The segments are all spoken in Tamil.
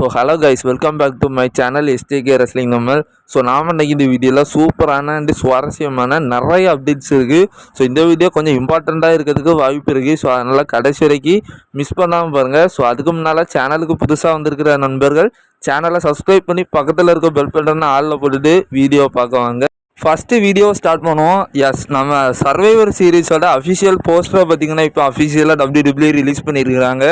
So hello guys, welcome back to my channel STK wrestling நம்மள். ஸோ நாம் இன்றைக்கி இந்த வீடியோவில் சூப்பரான அண்ட் சுவாரஸ்யமான நிறைய அப்டேட்ஸ் இருக்குது. ஸோ இந்த வீடியோ கொஞ்சம் இம்பார்ட்டண்ட்டாக இருக்கிறதுக்கு வாய்ப்பு இருக்குது. ஸோ அதனால் கடைசி வரைக்கும் மிஸ் பண்ணாமல் பாருங்கள். ஸோ அதுக்கு முன்னால் சேனலுக்கு புதுசாக வந்திருக்கிற நண்பர்கள் சேனலை சப்ஸ்கிரைப் பண்ணி பக்கத்தில் இருக்க பெல் பட்டனை ஆளில் போட்டுட்டு வீடியோ பார்க்க வாங்க. ஃபஸ்ட்டு வீடியோ ஸ்டார்ட் பண்ணுவோம். எஸ், நம்ம சர்வைவர் சீரீஸோட அஃபிஷியல் போஸ்டரை பார்த்திங்கன்னா இப்போ அஃபிஷியலாக WWE ரிலீஸ் பண்ணியிருக்கிறாங்க.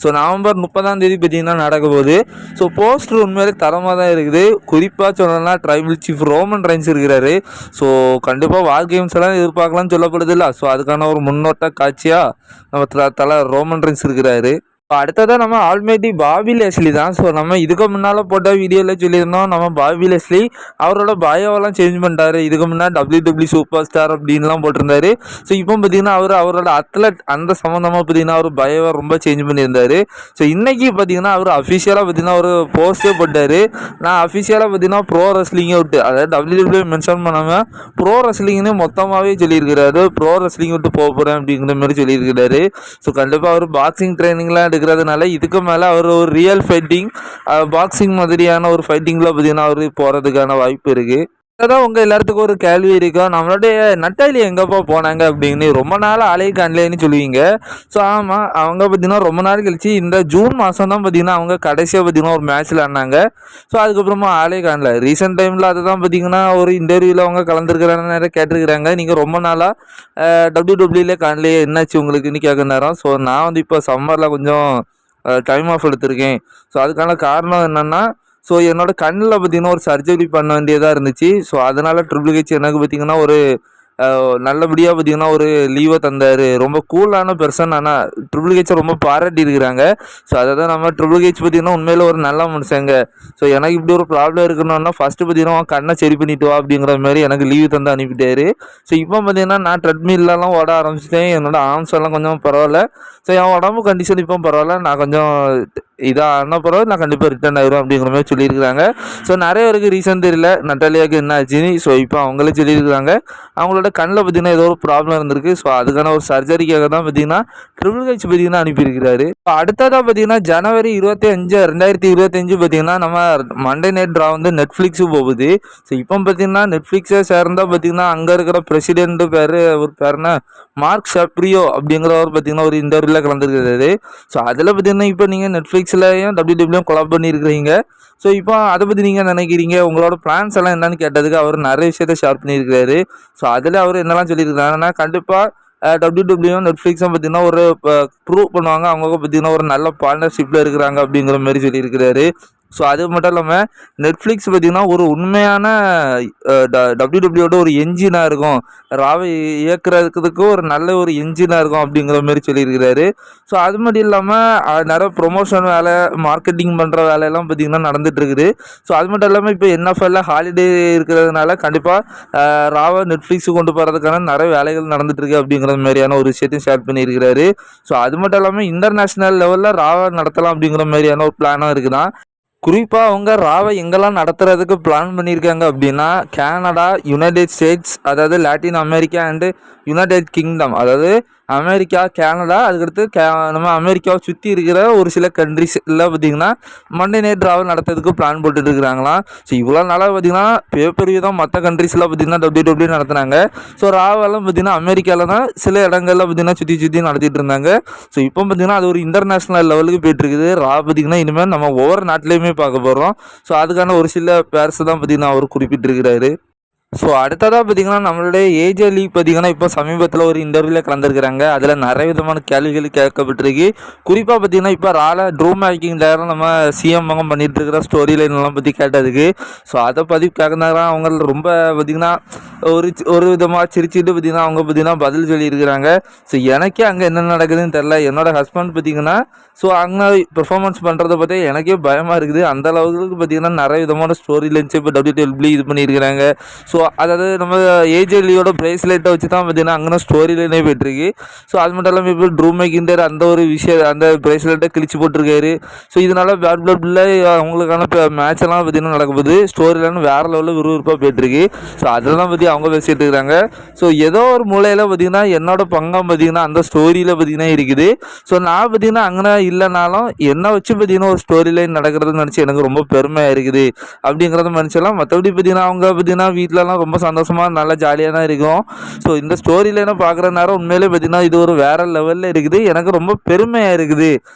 ஸோ நவம்பர் 30 பார்த்திங்கன்னா நடக்க போகுது. ஸோ போஸ்டர் உண்மையிலே தரமாக தான் இருக்குது. குறிப்பாக சொல்லணும்னா ட்ரைபிள் சீஃப் ரோமன் ரைன்ஸ் இருக்கிறாரு. ஸோ கண்டிப்பாக வார் கேம்ஸ் எல்லாம் எதிர்பார்க்கலாம்னு சொல்லப்படுது இல்லை. ஸோ அதுக்கான ஒரு முன்னோட்ட காட்சியாக நம்ம தலை ரோமன் ரைன்ஸ் இருக்கிறாரு. அடுத்ததான் நம்ம ஆல்மைட்டி பாபி லெஸ்லி தான். ஸோ நம்ம இதுக்கு முன்னால் போட்ட வீடியோவில் சொல்லியிருந்தோம், நம்ம பாபி லெஸ்லி அவரோட பயோவெல்லாம் சேஞ்ச் பண்ணிட்டாரு. இதுக்கு முன்னாடி WWE சூப்பர் ஸ்டார் அப்படின்லாம் போட்டிருந்தாரு. ஸோ இப்போ பார்த்தீங்கன்னா அவரோட அத்லட் அந்த சம்மந்தமாக பார்த்தீங்கன்னா அவர் பயோவை ரொம்ப சேஞ்ச் பண்ணியிருந்தார். ஸோ இன்றைக்கி பார்த்தீங்கன்னா அவர் அஃபிஷியலாக பார்த்தீங்கன்னா ஒரு போஸ்ட்டே போட்டார். நான் அஃபிஷியலாக பார்த்தீங்கன்னா ப்ரோ ரெஸ்லிங்கை விட்டு, அதாவது WWE மென்ஷன் பண்ணாமல் ப்ரோ ரெஸ்லிங்னு மொத்தமாகவே சொல்லியிருக்கிறாரு. ப்ரோ ரெஸ்லிங் விட்டு போக போகிறேன் அப்படிங்கிற மாதிரி சொல்லியிருக்கிறாரு. ஸோ கண்டிப்பாக அவர் பாக்ஸிங் ட்ரைனிங்லாம் இருக்கிறதுனால இதுக்கு மேலே அவர் ஒரு ரியல் ஃபைட்டிங் பாக்ஸிங் மாதிரியான ஒரு ஃபைட்டிங்கில் பார்த்தீங்கன்னா அவர் போகிறதுக்கான வாய்ப்பு இருக்குது. அதான் உங்கள் எல்லாத்துக்கும் ஒரு கேள்வி இருக்கும், நம்மளுடைய நட்டாலி எங்கேப்பா போனாங்க அப்படின்னு. ரொம்ப நாள் ஆளே காணலேன்னு சொல்லுவீங்க. ஸோ ஆமாம், அவங்க பார்த்தீங்கன்னா ரொம்ப நாள் கழிச்சு இந்த ஜூன் மாதம் தான் பார்த்தீங்கன்னா அவங்க கடைசியாக பார்த்தீங்கன்னா ஒரு மேட்ச்சில் ஆடினாங்க. ஸோ அதுக்கப்புறமா ஆளே காணல. ரீசெண்ட் டைமில் அதை தான் பார்த்தீங்கன்னா ஒரு இன்டர்வியூவில் அவங்க கலந்துருக்கிறாங்க, நிறைய கேட்டிருக்கிறாங்க. நீங்கள் ரொம்ப நாளாக WWE காணலையே, என்னாச்சு உங்களுக்குன்னு கேட்க நேரம். ஸோ நான் வந்து இப்போ சம்மரில் கொஞ்சம் டைம் ஆஃப் எடுத்திருக்கேன். ஸோ அதுக்கான காரணம் என்னென்னா, ஸோ என்னோடய கண்ணில் பார்த்திங்கன்னா ஒரு சர்ஜரி பண்ண வேண்டியதாக இருந்துச்சு. ஸோ அதனால் ட்ரிபிள் ஹெச் எனக்கு பார்த்திங்கன்னா ஒரு நல்லபடியாக பார்த்திங்கன்னா ஒரு லீவை தந்தார். ரொம்ப கூலான பெர்சன். ஆனால் ட்ரிபிள் ஹெச்சை ரொம்ப பாராட்டி இருக்கிறாங்க. ஸோ அதை தான் நம்ம ட்ரிபிள் ஹெச் பார்த்திங்கன்னா உண்மையில் ஒரு நல்ல மனுஷங்க. ஸோ எனக்கு இப்படி ஒரு ப்ராப்ளம் இருக்கணும்னா ஃபஸ்ட்டு பார்த்திங்கன்னா கண்ணை சரி பண்ணிட்டு வா அப்படிங்கிற மாதிரி எனக்கு லீவு தந்து அனுப்பிட்டாரு. ஸோ இப்போ பார்த்திங்கன்னா நான் ட்ரெட்மில்லாம் ஓட ஆரம்பிச்சிட்டேன். என்னோடய ஆர்ம்ஸ் எல்லாம் கொஞ்சம் பரவாயில்ல. ஸோ என் உடம்பு கண்டிஷன் இப்போ பரவாயில்ல. நான் கொஞ்சம் இதாக பரவாயில்ல, நான் கண்டிப்பாக ரிட்டர்ன் ஆயிரும் அப்படிங்கிற மாதிரி சொல்லியிருக்கிறாங்க. ஸோ நிறைய பேருக்கு ரீசன் தெரியல நட்டாலியாவுக்கு என்ன ஆச்சுன்னு. ஸோ இப்போ அவங்களே சொல்லியிருக்கிறாங்க அவங்களோட கண்ணில் பார்த்திங்கன்னா ஏதோ ஒரு ப்ராப்ளம் இருந்திருக்கு. ஸோ அதுக்கான ஒரு சர்ஜரிக்காக தான் பார்த்திங்கன்னா ட்ரிபிள் ஹெச் பார்த்திங்கன்னா அனுப்பியிருக்கிறாரு. இப்போ அடுத்ததாக பார்த்திங்கன்னா ஜனவரி 25, 2025 பார்த்திங்கன்னா நம்ம மண்டே நைட் ட்ரா வந்து நெட்ஃப்ளிக்ஸு போகுது. ஸோ இப்போ பார்த்திங்கன்னா நெட்ஃப்ளிக்ஸை சேர்ந்தால் பார்த்திங்கன்னா அங்கே இருக்கிற பிரசிடென்ட்டு ஒரு பேருனா மார்க் ஷப்ரியோ அப்படிங்கிறவர் பார்த்திங்கன்னா ஒரு இன்டர்வியூவில் கலந்துருக்கிறாரு. ஸோ அதில் பார்த்திங்கன்னா இப்போ நீங்கள் நெட்ஃப்ளிக்ஸ்லையும் WWE கொலாப் பண்ணியிருக்கிறீங்க. ஸோ இப்போ அதை பற்றி நீங்கள் நினைக்கிறீங்க, உங்களோட பிளான்ஸ் எல்லாம் என்னன்னு கேட்டதுக்கு அவர் நிறைய விஷயத்தை ஷேர் பண்ணியிருக்கிறாரு. ஸோ அதில் அவர் என்னெல்லாம் சொல்லியிருக்கிறாருன்னா, கண்டிப்பாக WWE நெட்ஃப்ளிக்ஸும் பார்த்திங்கன்னா ஒரு ப்ரூவ் பண்ணுவாங்க, அவங்க பார்த்திங்கன்னா ஒரு நல்ல பார்ட்னர்ஷிப்பில் இருக்கிறாங்க அப்படிங்கிற மாதிரி சொல்லியிருக்கிறாரு. ஸோ அது மட்டும் இல்லாமல் நெட்ஃப்ளிக்ஸ் பார்த்திங்கன்னா ஒரு உண்மையான WWE ஒரு என்ஜினாக இருக்கும், ராவை இயக்குறதுக்கு ஒரு நல்ல ஒரு என்ஜினாக இருக்கும் அப்படிங்கிற மாதிரி சொல்லியிருக்கிறாரு. ஸோ அது மட்டும் இல்லாமல் நிறைய ப்ரொமோஷன் வேலை, மார்க்கெட்டிங் பண்ணுற வேலையெல்லாம் பார்த்திங்கன்னா நடந்துகிட்ருக்குது. ஸோ அது மட்டும் இல்லாமல் இப்போ NFL ஹாலிடே இருக்கிறதுனால கண்டிப்பாக ராவை நெட்ஃப்ளிக்ஸு கொண்டு போகிறதுக்கான நிறைய வேலைகள் நடந்துகிட்ருக்கு அப்படிங்கிற மாதிரியான ஒரு விஷயத்தையும் ஷேர் பண்ணியிருக்கிறாரு. ஸோ அது மட்டும் இல்லாமல் இன்டர்நேஷ்னல் லெவலில் ராவை நடத்தலாம் அப்படிங்கிற மாதிரியான ஒரு பிளானும் இருக்குதான். குறிப்பாக அவங்க ராவை எங்கெல்லாம் நடத்துறதுக்கு பிளான் பண்ணியிருக்காங்க அப்படின்னா, கனடா, யுனைடெட் ஸ்டேட்ஸ், அதாவது Latin America and United kingdom, அதாவது அமெரிக்கா, கனடா, அதுக்கடுத்து நம்ம அமெரிக்காவை சுற்றி இருக்கிற ஒரு சில கண்ட்ரிஸில் பார்த்திங்கன்னா மண்டே நைட் ராவல் நடத்துறதுக்கு பிளான் போட்டுட்டு இருக்கிறாங்களாம். ஸோ இவ்வளோ நாளாக பார்த்திங்கன்னா பேப்பர்வியூ தான் மற்ற கண்ட்ரிஸில் பார்த்திங்கன்னா WWE நடத்துனாங்க. ஸோ ராவெல்லாம் பார்த்திங்கன்னா அமெரிக்காவில் தான் சில இடங்களில் பார்த்திங்கன்னா சுற்றி நடத்திட்டு இருந்தாங்க. ஸோ இப்போ பார்த்திங்கன்னா அது ஒரு இன்டர்நேஷ்னல் லெவலுக்கு போயிட்டுருக்குது. ரா பார்த்திங்கன்னா இனிமேல் நம்ம ஒவ்வொரு நாட்டிலையுமே பார்க்க போகிறோம். ஸோ அதுக்கான ஒரு சில பேர்ஸ் தான் பார்த்திங்கன்னா அவர் குறிப்பிட்டிருக்கிறாரு. ஸோ அடுத்ததாக பார்த்திங்கன்னா நம்மளுடைய ஏஜே லீக் பார்த்திங்கன்னா இப்போ சமீபத்தில் ஒரு இன்டர்வியூவில் கலந்துருக்கிறாங்க. அதில் நிறைய விதமான கேள்விகள் கேட்கப்பட்டிருக்கு. குறிப்பாக பார்த்திங்கன்னா இப்போ ட்ரூ மேக்கிங் நேரம் நம்ம சிஎம் அவங்க பண்ணிகிட்டு இருக்கிற ஸ்டோரி லைன்லாம் பற்றி கேட்டதுக்கு, ஸோ அதை பற்றி கேட்குறாங்க. அவங்க ரொம்ப பார்த்திங்கன்னா ஒரு விதமாக சிரிச்சுட்டு பார்த்திங்கன்னா அவங்க பார்த்திங்கன்னா பதில் சொல்லியிருக்கிறாங்க. ஸோ எனக்கே அங்கே என்ன நடக்குதுன்னு தெரில. என்னோடய ஹஸ்பண்ட் பார்த்திங்கன்னா ஸோ அங்கே பெர்ஃபார்மன்ஸ் பண்ணுறத பற்றி எனக்கே பயமாக இருக்குது. அந்த அளவுக்கு பார்த்திங்கன்னா நிறைய விதமான ஸ்டோரி லைன்ஸ் இப்போ WWE இது பண்ணியிருக்கிறாங்க. ஸோ அதாவது நம்ம ஏஜேலியோட பிரேஸ்லெட்டை வச்சு தான் பார்த்தீங்கன்னா அங்கே ஸ்டோரி லைனே போயிட்டுருக்கு. ஸோ அது மட்டும் இல்லாமல் இப்போ ட்ரூ மேக்கிண்டர் அந்த ஒரு விஷயம் அந்த பிரேஸ்லெட்டை கிழிச்சு போட்டிருக்காரு. ஸோ இதனால் பேட் பிளட்டில் அவங்களுக்கான இப்போ மேட்ச் எல்லாம் பார்த்தீங்கன்னா நடக்க போகுது. ஸ்டோரி லைன் வேறு லெவலில் விறுவிறுப்பாக போயிட்டுருக்கு. ஸோ அதெல்லாம் பற்றி அவங்க பேசிகிட்டு இருக்கிறாங்க. ஸோ ஏதோ ஒரு மூலையில் பார்த்தீங்கன்னா என்னோட பங்கம் பார்த்தீங்கன்னா அந்த ஸ்டோரியில் பார்த்தீங்கன்னா இருக்குது. ஸோ நான் பார்த்தீங்கன்னா அங்கே இல்லைனாலும் என்னை வச்சு பார்த்தீங்கன்னா ஒரு ஸ்டோரி லைன் நடக்கிறதுன்னு நினச்சி எனக்கு ரொம்ப பெருமையாக இருக்குது அப்படிங்கிறத நினச்சலாம். மற்றபடி பார்த்தீங்கன்னா அவங்க பார்த்தீங்கன்னா வீட்டிலலாம் ரொம்ப சந்தோஷமாக நல்லா ஜாலியாக தான் இருக்கும். ஸோ இந்த ஸ்டோரி லைனை பார்க்குற நேரம் உண்மையிலே பார்த்தீங்கன்னா இது ஒரு வேறு லெவலில் இருக்குது. எனக்கு ரொம்ப பெருமையாக இருக்குது.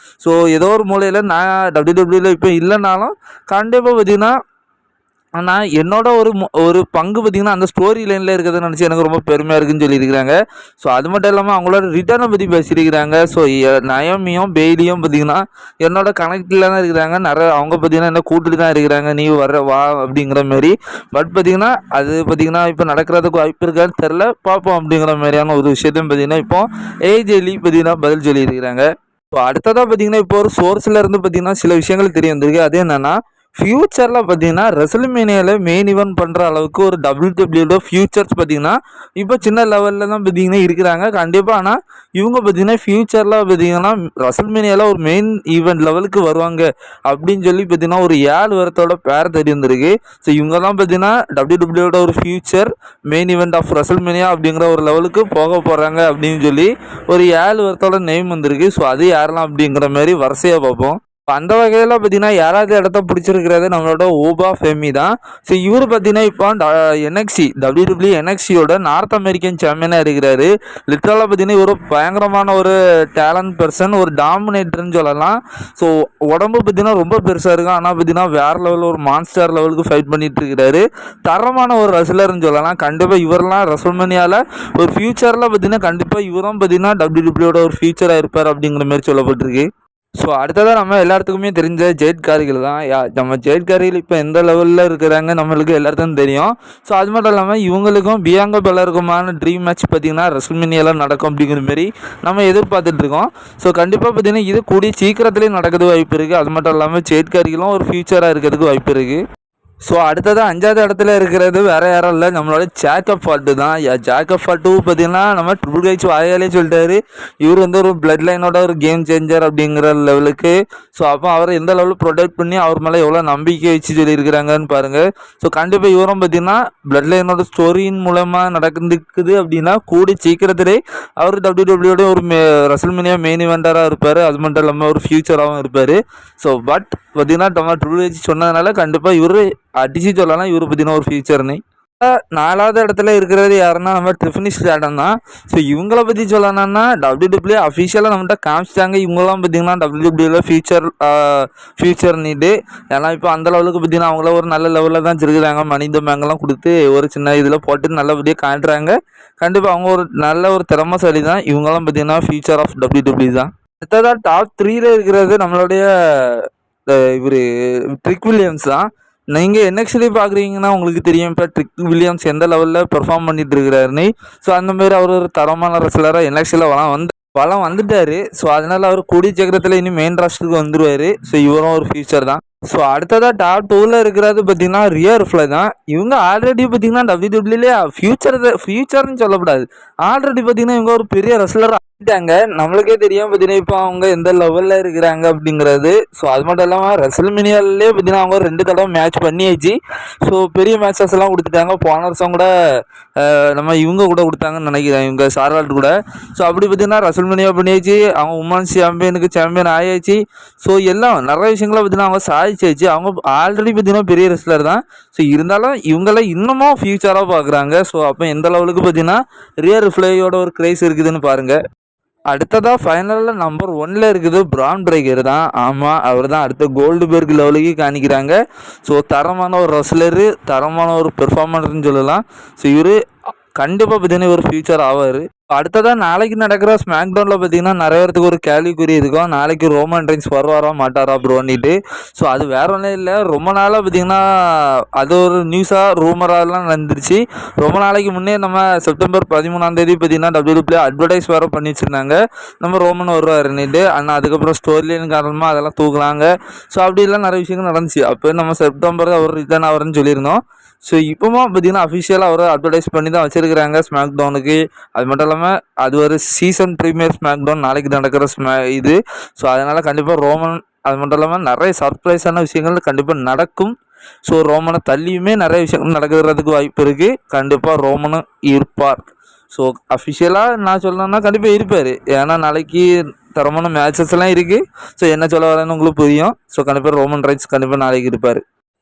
ஸோ ஏதோ ஒரு மூலையில் நான் WWE இப்போ இல்லைனாலும் கண்டிப்பாக பார்த்தீங்கன்னா ஆனால் என்னோட ஒரு பங்கு பார்த்திங்கன்னா அந்த ஸ்டோரி லைனில் இருக்கிறத நினச்சி எனக்கு ரொம்ப பெருமையாக இருக்குதுன்னு சொல்லியிருக்கிறாங்க. ஸோ அது மட்டும் இல்லாமல் அவங்களோட ரிட்டர்னை பற்றி பேசியிருக்கிறாங்க. ஸோ நயமியும் பெய்லியும் பார்த்திங்கன்னா என்னோட கனெக்டில் தான் இருக்கிறாங்க. அவங்க பார்த்திங்கன்னா என்ன கூட்டிட்டு தான் இருக்கிறாங்க, நீ வா அப்படிங்கிற மாரி. பட் பார்த்திங்கன்னா அது பார்த்திங்கன்னா இப்போ நடக்கிறதுக்கு வாய்ப்பு இருக்கான்னு தெரில, பார்ப்போம் அப்படிங்கிற மாதிரியான ஒரு விஷயத்தையும் பார்த்திங்கன்னா இப்போ ஏஜேலி பார்த்திங்கன்னா பதில் சொல்லியிருக்கிறாங்க. ஸோ அடுத்ததாக பார்த்திங்கன்னா இப்போ ஒரு சோர்ஸில் இருந்து பார்த்திங்கன்னா சில விஷயங்கள் தெரிய வந்திருக்கு. அது என்னென்னா ஃப்யூச்சரில் பார்த்தீங்கன்னா ரெசல்மேனியாவில் மெயின் ஈவெண்ட் பண்ணுற அளவுக்கு ஒரு WWE ஃப்யூச்சர்ஸ் பார்த்தீங்கன்னா இப்போ சின்ன லெவலில் தான் பார்த்தீங்கன்னா இருக்கிறாங்க கண்டிப்பாக. ஆனால் இவங்க பார்த்தீங்கன்னா ஃப்யூச்சரில் பார்த்தீங்கன்னா ரெசல்மேனியாவில் ஒரு மெயின் ஈவெண்ட் லெவலுக்கு வருவாங்க அப்படின்னு சொல்லி பார்த்தீங்கன்னா ஒரு 7 வருத்தோட பேர் தெரிய வந்திருக்கு. ஸோ இவங்க தான் பார்த்தீங்கன்னா WWE ஒரு future main event of WrestleMania அப்படிங்கிற ஒரு லெவலுக்கு போக போகிறாங்க அப்படின்னு சொல்லி ஒரு 7 வருத்தோட நேம் வந்திருக்கு. ஸோ அது யாரெல்லாம் அப்படிங்கிற மாதிரி வரிசையாக பார்ப்போம். அந்த வகையில் பார்த்தீங்கன்னா யாராவது இடத்த பிடிச்சிருக்கிறது நம்மளோட ஓபா ஃபெமி தான். ஸோ இவர் பார்த்தீங்கன்னா இப்போ NXT WWE NXTயோட நார்த் அமெரிக்கன் சாம்பியனாக இருக்கிறாரு. லிட்டரலாக பார்த்தீங்கன்னா இவர் பயங்கரமான ஒரு டேலண்ட் பர்சன், ஒரு டாமினேட்டர்னு சொல்லலாம். ஸோ உடம்பு பார்த்தீங்கன்னா ரொம்ப பெருசாக இருக்கும். ஆனால் பார்த்தீங்கன்னா வேறு லெவலில் ஒரு மான்ஸ்டர் லெவலுக்கு ஃபைட் பண்ணிட்டு இருக்கிறாரு. தரமான ஒரு ரெஸ்லர்னு சொல்லலாம். கண்டிப்பாக இவரெல்லாம் ரெசல்மேனியாவில் ஒரு ஃபியூச்சரில் பார்த்தீங்கன்னா கண்டிப்பாக இவரும் பார்த்தீங்கன்னா WWEயோட ஒரு ஃபியூச்சராக இருப்பார் அப்படிங்கிற மாதிரி சொல்லப்பட்டிருக்கு. ஸோ அடுத்ததாக நம்ம எல்லாத்துக்குமே தெரிஞ்ச ஜெயட் கார்கில் தான். நம்ம ஜெயட் கார்கில் இப்போ எந்த லெவலில் இருக்கிறாங்க நம்மளுக்கு எல்லாத்துக்கும் தெரியும். ஸோ அது மட்டும் இல்லாமல் இவங்களுக்கும் பியாங்கா பெலருக்குமான ட்ரீம் மேட்ச் பார்த்திங்கன்னா ரெசல்மேனியாவில் நடக்கும் அப்படிங்கிற மாரி நம்ம எதிர்பார்த்துட்ருக்கோம். ஸோ கண்டிப்பாக பார்த்திங்கன்னா இது கூடிய சீக்கிரத்துலேயும் நடக்கிறதுக்கு வாய்ப்பு இருக்குது. அது மட்டும் இல்லாமல் ஜெயட் கார்கிலும் ஒரு ஃபியூச்சராக இருக்கிறதுக்கு வாய்ப்பு இருக்குது. ஸோ அடுத்ததாக 5வது இடத்துல இருக்கிறது வேறு யாரும் இல்லை, நம்மளோட ஜேக்கப் ஃபால்ட்டு தான். ஜேக்கப் ஃபால்ட்டு பார்த்திங்கன்னா நம்ம ட்ரிபிள் ஹெச் வாயாலே சொல்லிட்டாரு இவர் வந்து ஒரு பிளட் லைனோட ஒரு கேம் சேஞ்சர் அப்படிங்கிற லெவலுக்கு. ஸோ அப்போ அவரை எந்த லெவலில் ப்ரொடெக்ட் பண்ணி அவர் மேலே எவ்வளோ நம்பிக்கை வச்சு சொல்லியிருக்கிறாங்கன்னு பாருங்கள். ஸோ கண்டிப்பாக இவரும் பார்த்திங்கன்னா பிளட் லைனோட ஸ்டோரியின் மூலமாக நடக்குது அப்படின்னா கூடி சீக்கிரத்திலே அவர் WWE ஒரு ரெசல்மேனியா மெயின் இவெண்டராக இருப்பார். அது மட்டும் இல்லாமல் ஒரு ஃபியூச்சராகவும் இருப்பார். ஸோ பட் பார்த்திங்கன்னா நம்ம ட்ரிபிள் ஹெச் சொன்னதுனால கண்டிப்பாக இவர் அடிச்சு சொல்லலாம் இவர் பார்த்தீங்கன்னா ஒரு ஃபியூச்சர்னு. 4வது இடத்துல இருக்கிறது யாருன்னா நம்ம ட்ரிஃபினி ஸ்ட்ராட்டன் தான். ஸோ இவங்கள பற்றி சொல்லணும்னா WWE அஃபிஷியலாக நம்மகிட்ட காமிச்சிட்டாங்க. இவங்களாம் பார்த்தீங்கன்னா WWEல ஃபியூச்சர் நீடு. ஏன்னா இப்போ அந்த லெவலுக்கு பார்த்தீங்கன்னா அவங்கள ஒரு நல்ல லெவலில் தான் வச்சுருக்குறாங்க. மனித மேங்கெல்லாம் கொடுத்து ஒரு சின்ன இதில் போட்டு நல்லபடியாக காட்டுறாங்க. கண்டிப்பாக அவங்க ஒரு நல்ல ஒரு திறமைசாலி தான். இவங்கெல்லாம் பார்த்தீங்கன்னா ஃபியூச்சர் ஆஃப் WWE தான். அடுத்ததாக டாப் 3ல இருக்கிறது நம்மளுடைய இவர் ட்ரிக் வில்லியம்ஸ் தான். நீங்கள் NXT பார்க்குறீங்கன்னா உங்களுக்கு தெரியும் இப்போ ட்ரிக் வில்லியம்ஸ் எந்த லெவலில் பெர்ஃபார்ம் பண்ணிட்டு இருக்கிறாருன்னு. ஸோ அந்தமாரி அவர் ஒரு தரமான ரெஸ்லராக NXTல வளம் வந்துட்டார். ஸோ அதனால் அவர் கூடிய சக்கரத்தில் இனி மெயின் ராஸ்டருக்கு வந்துடுவார். ஸோ இவரும் ஒரு ஃபியூச்சர் தான். ஸோ அடுத்ததாக டாப் 2ல இருக்கிறது பார்த்தீங்கன்னா ரியா ரிப்ளை தான். இவங்க ஆல்ரெடி பார்த்தீங்கன்னா WWEலே ஃபியூச்சர்னு சொல்லக்கூடாது, ஆல்ரெடி பார்த்தீங்கன்னா இவங்க ஒரு பெரிய ரெஸ்லராக ஆகிட்டாங்க. நம்மளுக்கே தெரியும் பார்த்தீங்கன்னா இப்போ அவங்க எந்த லெவலில் இருக்கிறாங்க அப்படிங்கிறது. ஸோ அது மட்டும் இல்லாமல் ரெசல்மேனியாலே பார்த்தீங்கன்னா அவங்க 2 தடவை மேட்ச் பண்ணியாச்சு. ஸோ பெரிய மேட்சஸ் எல்லாம் கொடுத்துட்டாங்க. போன வருஷம் கூட நம்ம இவங்க கூட கொடுத்தாங்கன்னு நினைக்கிறேன், இவங்க சார்லாட் கூட. ஸோ அப்படி பார்த்தீங்கன்னா ரெசல்மேனியா பண்ணியாச்சு, அவங்க உமன்ஸ் சாம்பியன் ஆயாச்சு. ஸோ எல்லாம் நிறைய விஷயங்களை பார்த்தீங்கன்னா அவங்க சாதிச்சாச்சு. அவங்க ஆல்ரெடி பார்த்தீங்கன்னா பெரிய ரெஸ்லர் தான். ஸோ இருந்தாலும் இவங்கள இன்னமும் ஃபியூச்சராக பார்க்குறாங்க. ஸோ அப்போ எந்த லெவலுக்கு பார்த்தீங்கன்னா ரியா ரிப்ளையோட ஒரு கிரேஸ் இருக்குதுன்னு பாருங்கள். அடுத்ததாக ஃபைனலில் நம்பர் 1ல இருக்குது பிரான் பிரேக்கர் தான். ஆமாம், அவர் தான் அடுத்த கோல்டுபெர்க் லெவலுக்கு காணிக்கிறாங்க. ஸோ தரமான ஒரு ரெஸ்லரு, தரமான ஒரு பெர்ஃபார்மன்ஸ்னு சொல்லலாம். ஸோ இவர் கண்டிப்பாக பார்த்தீங்கன்னா ஒரு ஃபியூச்சர் ஆவார். அடுத்ததாக நாளைக்கு நடக்கிற ஸ்மாக் டவுனில் பார்த்தீங்கன்னா நிறைய பேருக்கு ஒரு கேள்விக்குறி இருக்கும், நாளைக்கு ரோமன் ரெயின்ஸ் வருவாரா மாட்டாரா ப்ரோன்னிட்டு. ஸோ அது வேற ஒன்றும் இல்லை, ரொம்ப நாளாக பார்த்தீங்கன்னா அது ஒரு நியூஸாக ரூமராகலாம் நடந்துருச்சு. ரொம்ப நாளைக்கு முன்னே நம்ம செப்டம்பர் 13ஆம் தேதி பார்த்தீங்கன்னா WWE அட்வர்டைஸ் வேறு பண்ணி வச்சுருந்தாங்க நம்ம ரோமன் வருவாருன்னுட்டு. ஆனால் அதுக்கப்புறம் ஸ்டோரிலைன் காரணமாக அதெல்லாம் தூக்குறாங்க. ஸோ அப்படிலாம் நிறைய விஷயங்கள் நடந்துச்சு. அப்போ நம்ம செப்டம்பர் அவர் ரிட்டர்ன் ஆகிறேன்னு சொல்லியிருந்தோம். ஸோ இப்போமா பார்த்தீங்கன்னா அஃபிஷியலாக அவரை அட்வர்டைஸ் பண்ணி தான் வச்சுருக்கிறாங்க ஸ்மாக் டவுனுக்கு. அது மட்டும் இல்லாமல் அது ஒரு சீசன் ப்ரீமியர் ஸ்மாக் டவுன் நாளைக்கு நடக்கிற இது. ஸோ அதனால் கண்டிப்பாக ரோமன் அது மட்டும் இல்லாமல் நிறைய சர்ப்ரைஸான விஷயங்கள் கண்டிப்பாக நடக்கும். ஸோ ரோமனை தள்ளியுமே நிறைய விஷயங்கள் நடக்கிறதுக்கு வாய்ப்பு இருக்குது. கண்டிப்பாக ரோமனும் இருப்பார். ஸோ அஃபிஷியலாக நான் சொல்லணும்னா கண்டிப்பாக இருப்பார். ஏன்னா நாளைக்கு தரமான மேட்சஸ்லாம் இருக்குது. ஸோ என்ன சொல்ல வரேன்னு உங்களுக்கு புரியும். ஸோ கண்டிப்பாக ரோமன் ரைன்ஸ் கண்டிப்பாக நாளைக்கு இருப்பார்.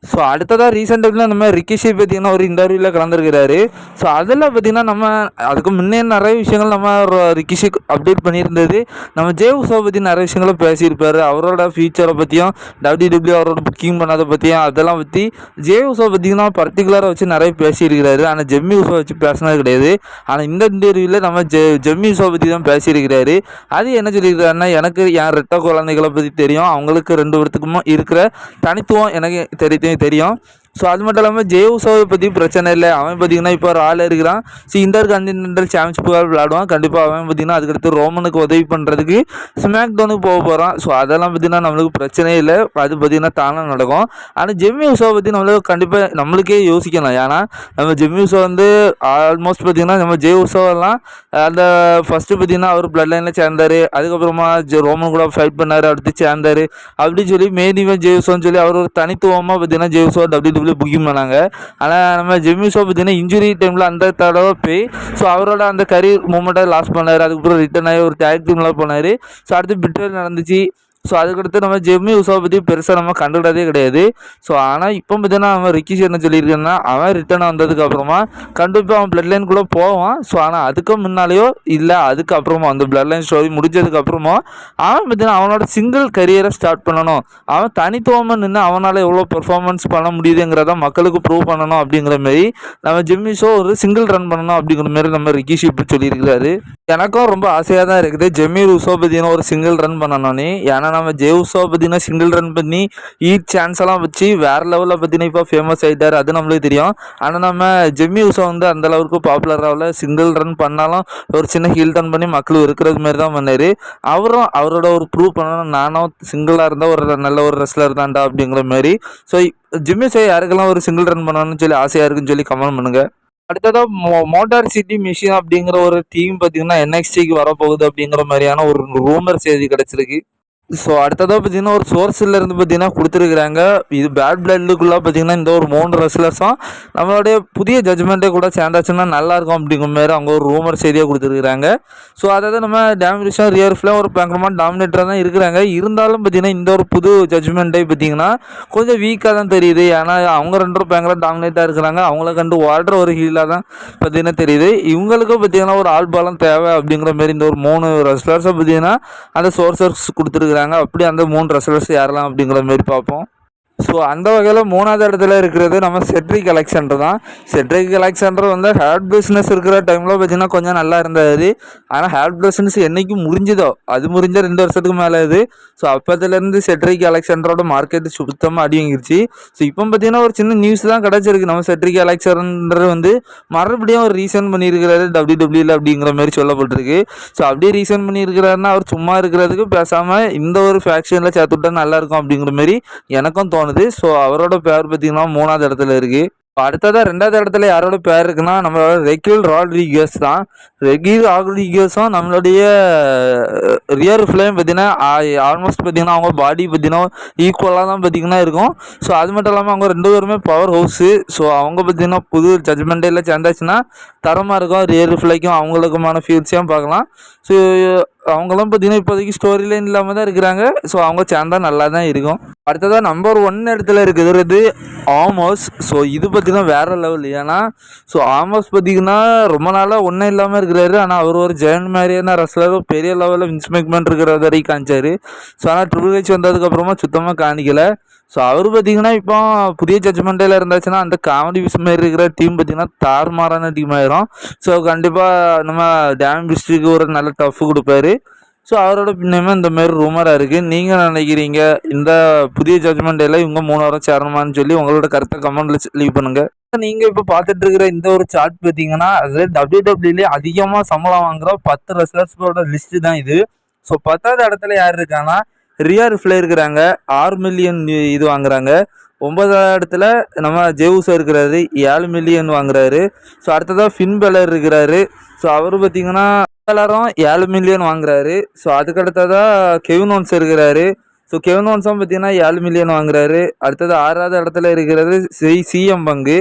ஸோ அடுத்ததாக ரீசெண்ட் டைமில் நம்ம ரிக்கிஷி பார்த்தீங்கன்னா ஒரு இன்டர்வியூவில் கலந்துருக்கிறாரு. ஸோ அதில் பார்த்தீங்கன்னா நம்ம அதுக்கு முன்னே நிறைய விஷயங்கள் நம்ம ரிக்கிஷி அப்டேட் பண்ணியிருந்தது. நம்ம ஜே உசோ பற்றி நிறைய விஷயங்களை பேசியிருப்பார். அவரோட ஃபியூச்சரை பற்றியும் டபிள்யூடபிள்யூ அவரோட புக்கிங் பண்ணதை பற்றியும் அதெல்லாம் பற்றி ஜே உசோ பார்த்தீங்கன்னா பர்டிகுலராக வச்சு நிறைய பேசியிருக்கிறாரு. ஆனால் ஜெம்மி உசோ வச்சு பேசினது கிடையாது. ஆனால் இந்த இன்டர்வியூவில் நம்ம ஜெம்மி உசோ பற்றி தான் பேசியிருக்கிறாரு. அது என்ன சொல்லியிருக்காருன்னா, எனக்கு என் ரெட்ட குழந்தைகளை பற்றி தெரியும், அவங்களுக்கு 2 பேர்த்துக்கும் இருக்கிற தனித்துவம் எனக்கு தெரியும். ஸோ அது மட்டும் இல்லாமல் ஜே உசோவை பற்றி பிரச்சனை இல்லை. அவன் பார்த்தீங்கன்னா இப்போ ஒரு ஆள் இருக்கிறான். ஸோ இன்டர் கான்டினென்டல் சாம்பியன்ஷிப் விளையாடுவான். கண்டிப்பாக அவன் பார்த்தீங்கன்னா அதுக்கடுத்து ரோமனுக்கு உதவி பண்ணுறதுக்கு ஸ்மாக் டவுனுக்கு போக போகிறான். ஸோ அதெல்லாம் பார்த்தீங்கன்னா நம்மளுக்கு பிரச்சனையே இல்லை. அது பார்த்தீங்கன்னா தானாக நடக்கும். ஆனால் ஜெம்மி உசோவை பற்றி நம்மளுக்கு கண்டிப்பாக நம்மளுக்கே யோசிக்கலாம். ஏன்னா நம்ம ஜெம்மி உசோ வந்து ஆல்மோஸ்ட் பார்த்தீங்கன்னா நம்ம ஜே உசோவெல்லாம் அந்த ஃபஸ்ட்டு பார்த்தீங்கன்னா அவர் பிளட் லைனில் சேர்ந்தார். அதுக்கப்புறமா ரோமன் கூட ஃபைட் பண்ணார். அடுத்து சேர்ந்தார். அப்படின்னு சொல்லி மெயின் ஜே உசோன்னு சொல்லி அவர் ஒரு தனித்துவமாக பார்த்தீங்கன்னா ஜே உசோ டபிள்யூடபிள்யூ புக்கிங் பண்ணாங்க. ஆனால் நம்ம ஜெம்மி உசோ பார்த்தீங்கன்னா இன்ஜுரி டைமில் அந்த தடவை போய் ஸோ அவரோட அந்த கரியர் மூமெண்ட்டை லாஸ் பண்ணார். அதுக்கப்புறம் ரிட்டர்ன் ஆகி ஒரு டேக் டீமில் போனார். ஸோ அடுத்து பிட்ரேல் நடந்துச்சு. ஸோ அதுக்கடுத்து நம்ம ஜெம்மி உசோவை பற்றி பெருசாக நம்ம கண்டுக்கிட்டதே கிடையாது. ஸோ ஆனால் இப்போ பார்த்தீங்கன்னா அவன் ரிக்கிஷி என்ன சொல்லியிருக்கான்னா, அவன் ரிட்டர்ன் வந்ததுக்கு அப்புறமா கண்டிப்பாக அவன் பிளட் லைன் கூட போவான். ஸோ ஆனால் அதுக்கு முன்னாலேயோ இல்லை அதுக்கப்புறமா அந்த பிளட் லைன் ஸ்டோரி முடிஞ்சதுக்கப்புறமா அவன் பார்த்தீங்கன்னா அவனோட சிங்கிள் கரியரை ஸ்டார்ட் பண்ணணும். அவன் தனித்துவமாக நின்று அவனால் எவ்வளோ பெர்ஃபார்மன்ஸ் பண்ண முடியுதுங்கிறத மக்களுக்கு ப்ரூவ் பண்ணணும். அப்படிங்கிற மாரி நம்ம ஜெம்மி உசோ ஒரு சிங்கிள் ரன் பண்ணணும் அப்படிங்கிற மாரி நம்ம ரிக்கிஷி இப்போ சொல்லியிருக்கிறாரு. எனக்கும் ரொம்ப ஆசையாக தான் இருக்குது ஜெம்மி உசோ பார்த்தீங்கன்னா ஒரு சிங்கிள் ரன் பண்ணணும்னு. ஏன்னா நம்ம ஜே உசோ பார்த்தீங்கன்னா சிங்கிள் ரன் பண்ணி சான்ஸ் எல்லாம் வச்சு வேறு லெவலில் பார்த்தீங்கன்னா இப்போ ஃபேமஸ் ஆகிட்டார். அது நம்மளுக்கு தெரியும். ஆனால் நம்ம ஜெம்மி உசோ வந்து அந்த அளவுக்கு பாப்புலராகல. சிங்கிள் ரன் பண்ணாலும் ஒரு சின்ன ஹீல் டர்ன் பண்ணி மக்கள் இருக்கிறது மாதிரி தான் பண்ணார். அவரோட ஒரு ப்ரூவ் பண்ணணும், நானும் சிங்கிளாக இருந்தால் ஒரு நல்ல ஒரு ரெஸ்லர் தான்டா அப்படிங்கிற மாதிரி. ஸோ ஜெம்மி உசோ யாருக்கெல்லாம் ஒரு சிங்கிள் ரன் பண்ணணும்னு சொல்லி ஆசையாக இருக்குன்னு சொல்லி கமெண்ட் பண்ணுங்கள். அடுத்ததாக மோட்டார் சிட்டி மிஷின் அப்படிங்கிற ஒரு டீம் பார்த்தீங்கன்னா NXTக்கு வரப்போகுது அப்படிங்கிற மாதிரியான ஒரு ரூமர் செய்தி கிடச்சிருக்கு. ஸோ அடுத்ததாக பார்த்தீங்கன்னா ஒரு சோர்ஸிலேருந்து பார்த்தீங்கன்னா கொடுத்துருக்குறாங்க. இது பேட் பிளட்டுக்குள்ளே பார்த்தீங்கன்னா இந்த ஒரு 3 ரெஸ்லர்ஸும் நம்மளுடைய புதிய ஜட்ஜ்மெண்ட்டே கூட சேர்ந்தாச்சுன்னா நல்லாயிருக்கும் அப்படிங்கிற மாதிரி அவங்க ஒரு ரூமர் செய்தியாக கொடுத்துருக்குறாங்க. ஸோ அதாவது நம்ம டேமிரிஷன் ரியர்ஃபில் ஒரு பயங்கரமான டாமினேட்டராக தான் இருக்கிறாங்க. இருந்தாலும் பார்த்தீங்கன்னா இந்த ஒரு புது ஜட்ஜ்மெண்ட்டை பார்த்தீங்கன்னா கொஞ்சம் வீக்காக தான் தெரியுது. ஏன்னா அவங்க 2 பயங்கர டாமினேட்டாக இருக்கிறாங்க. அவங்கள கண்டு ஓடுற ஒரு ஹீலாக தான் பார்த்தீங்கன்னா தெரியுது. இவங்களுக்கும் பார்த்தீங்கன்னா ஒரு ஆள் பாலம் தேவை அப்படிங்கிற மாதிரி இந்த ஒரு 3 ரெஸ்லர்ஸை பார்த்தீங்கன்னா அந்த சோர்சர்ஸ் கொடுத்துருக்குறாங்க. அப்படி அந்த 3 ரெஸ்லர்ஸ் யாரெல்லாம் அப்படிங்கிற மாதிரி பார்ப்போம். ஸோ அந்த வகையில் 3வது இடத்துல இருக்கிறது நம்ம செட்ரிக் அலெக்சாண்டர் தான். செட்ரிக் அலெக்சாண்டர் வந்து ஹேட் பிஸ்னஸ் இருக்கிற டைமில் பார்த்தீங்கன்னா கொஞ்சம் நல்லா இருந்தது. ஆனால் ஹேட் பிஸ்னஸ் என்றைக்கு முறிஞ்சுதோ அது முறிஞ்ச 2 வருஷத்துக்கு மேலே இது. ஸோ அப்போதுலேருந்து செட்ரிக் அலெக்சாண்டரோட மார்க்கெட்டு சுத்தமாக அடி வாங்கிருச்சு. ஸோ இப்போ பார்த்தீங்கன்னா ஒரு சின்ன நியூஸ் தான் கிடச்சிருக்கு. நம்ம செட்ரிக் அலெக்சாண்டர் வந்து மறுபடியும் ஒரு ரீசன் பண்ணியிருக்கிறாரு டபிள்யூடபிள்யூல அப்படிங்கிற மாதிரி சொல்லப்பட்டிருக்கு. ஸோ அப்படியே ரீசன் பண்ணியிருக்கிறாருன்னா அவர் சும்மா இருக்கிறதுக்கு பேசாமல் இந்த ஒரு ஃபேக்ஷனில் சேர்த்து விட்டா நல்லாயிருக்கும் அப்படிங்கிற மாதிரி எனக்கும் தோணுது. ஸோ அவரோட பேர் பார்த்தீங்கன்னா 3வது இடத்துல இருக்குது. அடுத்ததாக 2வது இடத்துல யாரோட பேர் இருக்குன்னா நம்மளோட ரெகில் ராட்ரிகஸ் தான். ரெகில் ராட்ரிகஸும் நம்மளுடைய ரியர் ஃப்ளேம் பார்த்தீங்கன்னா ஆல்மோஸ்ட் பார்த்தீங்கன்னா அவங்க பாடி பார்த்தீங்கன்னா ஈக்குவலாக தான் பார்த்தீங்கன்னா இருக்கும். ஸோ அது மட்டும் இல்லாமல் அவங்க 2 பேருமே பவர் ஹவுஸு. ஸோ அவங்க பார்த்தீங்கன்னா புது ஜட்ஜ்மெண்ட்டில் சேர்ந்தாச்சுன்னா தரமாக இருக்கும். ரியர் ஃப்ளைக்கும் அவங்களுக்குமான ஃபியூச்சரையும் பார்க்கலாம். ஸோ அவங்களும் பார்த்தீங்கன்னா இப்போதைக்கு ஸ்டோரி லைன் இல்லாமல் தான் இருக்கிறாங்க. ஸோ அவங்க சேர்ந்தால் நல்லா தான் இருக்கும். அடுத்ததாக நம்பர் 1 இடத்துல இருக்கிறது ஆமோஸ். ஸோ இது பார்த்தீங்கன்னா வேறு லெவல். ஏன்னா ஸோ ஆமோஸ் பார்த்தீங்கன்னா ரொம்ப நாளாக ஒன்றும் இல்லாமல் இருக்கிறாரு. ஆனால் அவர் ஒரு ஜெயண்ட் மாதிரியான ரெஸ்லர் பெரிய லெவலில் வின்ஸ் மேக்மேன் இருக்கிற வரைக்கும் காமிச்சார். ஸோ ஆனால் ட்ரிபிள் ஹெச் வந்ததுக்கப்புறமா சுத்தமாக காணிக்கலை. ஸோ அவர் பார்த்தீங்கன்னா இப்போ புதிய ஜட்ஜ்மெண்ட்டில் இருந்தாச்சுன்னா அந்த காமெடி விஷ் மாதிரி இருக்கிற டீம் பார்த்தீங்கன்னா தாறுமாறான டீம் ஆயிரும். ஸோ கண்டிப்பாக நம்ம டேம் பிஸ்ட்ரிக்கு ஒரு நல்ல டஃப் கொடுப்பாரு. ஸோ அவரோட பின்னமே இந்த மாதிரி ரூமராக இருக்குது. நீங்கள் நினைக்கிறீங்க இந்த புதிய ஜட்ஜ்மெண்ட்டில் இவங்க 3 வாரம் சேரணுமான்னு சொல்லி உங்களோட கருத்தை கமெண்ட்டில் லீவ் பண்ணுங்கள். நீங்கள் இப்போ பார்த்துட்டு இருக்கிற இந்த ஒரு சார்ட் பார்த்தீங்கன்னா அது டபிள்யூடபிள்யூலே அதிகமாக சம்பளம் வாங்குகிற 10 ரெஸ்லர்ஸோட லிஸ்ட்டு தான் இது. ஸோ 10வது இடத்துல யார் இருக்காங்கன்னா ரியா ரிஃப்ளே இருக்கிறாங்க. 6 மில்லியன் இது வாங்குறாங்க. 9வது இடத்துல நம்ம ஜேவுசோ இருக்கிறாரு, 7 மில்லியன் வாங்குறாரு. ஸோ அடுத்ததாக ஃபின் பெலர் இருக்கிறாரு. ஸோ அவர் பார்த்தீங்கன்னா எல்லாரும் 7 மில்லியன் வாங்குறாரு. ஸோ அதுக்கடுத்ததாக கெவின் ஓன்ஸ் இருக்கிறாரு. ஸோ கெவின் ஓன்ஸும் பார்த்தீங்கன்னா 7 மில்லியன் வாங்குறாரு. அடுத்தது 6வது இடத்துல இருக்கிறது சிஎம் பங்கு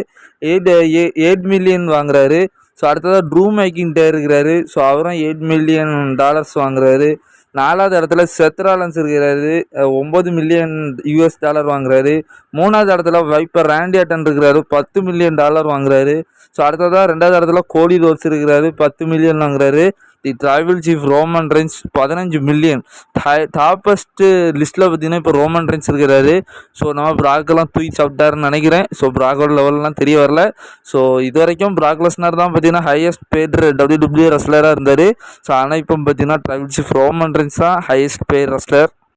8 மில்லியன் வாங்குறாரு. ஸோ அடுத்ததாக ட்ரூ மேக்கின்டர் இருக்கிறாரு. ஸோ அவரும் $8 மில்லியன் வாங்குறாரு. 4வது இடத்துல செத்ராலன்ஸ் இருக்கிறாரு, 9 மில்லியன் டாலர் வாங்குறாரு. 3வது இடத்துல வைப்பர் ராண்டி ஆட்டன் இருக்கிறாரு, $10 மில்லியன் வாங்குறாரு. ஸோ அடுத்ததாக 2வது இடத்துல கோடி ரோட்ஸ் இருக்கிறாரு, 10 மில்லியன் வாங்குறாரு. The tribal chief Roman Reigns 15 million. Toppest லிஸ்ட்டில் பார்த்தீங்கன்னா இப்போ ரோமன் ரென்ஸ் இருக்கிறாரு. ஸோ நம்ம பிராக்கெல்லாம் தூக்கி சாப்பிட்டாருன்னு நினைக்கிறேன். ஸோ பிராக்கோட லெவல்லாம் தெரிய வரல. ஸோ இது வரைக்கும் பிராக் லெஸ்னர் தான் பார்த்தீங்கன்னா ஹையஸ்ட் பேட் WWE ரெஸ்லராக இருந்தார். ஸோ ஆனால் இப்போ பார்த்தீங்கன்னா டிரைவல் சீஃப் ரோமன் ரென்ஸ் தான் ஹையஸ்ட் பேட் ரெஸ்லர்.